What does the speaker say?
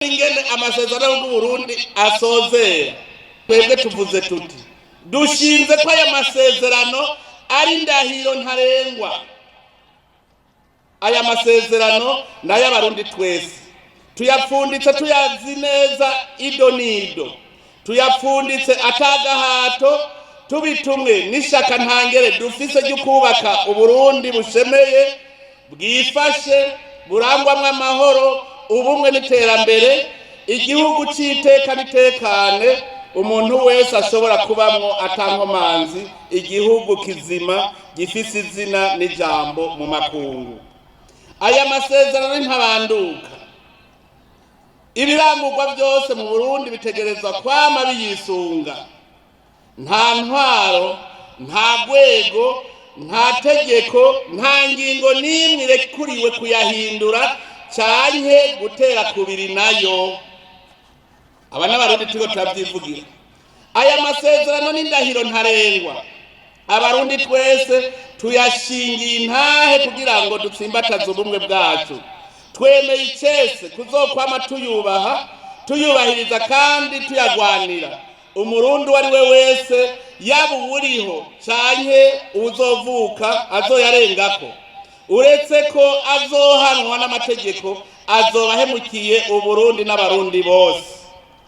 ingene amasezerano y'Uburundi asozera twebwe tuvuze tuti dushinze ko aya masezerano ari ndahiro ntarengwa. Aya masezerano n'ay'Abarundi twese tuyapfunditse tuyazi neza ido nido, tuyapfunditse atagahato, tubitumwe n'ishaka ntangere dufise ryo kubaka Uburundi bushemeye bwifashe burangwamwe amahoro, ubumwe n'iterambere, igihugu c'iteka nitekane, umuntu wese ashobora kubamwo atankomanzi, igihugu kizima gifise izina n'ijambo mu makungu. Aya masezerano ntabanduka, ibirangurwa byose mu Burundi bitegerezwa kwama biyisunga. Nta ntwaro, nta rwego, nta tegeko, nta ngingo n'imwe irekuriwe kuyahindura canke gutera kubiri nayo. Aba n'Abarundi turiko turabyivugira. Aya masezerano n'indahiro ntarengwa, Abarundi twese tuyashingiye intahe kugira ngo dutsimbataze ubumwe bwacu. Twemeye icese kuzokwama tuyubahiriza kandi tuyagwanira. Umurundi wari we wese yaba uwuriho canke uzovuka azoyarengako, uretse ko azohanwa n'amategeko, azobahemukiye Uburundi n'Abarundi bose.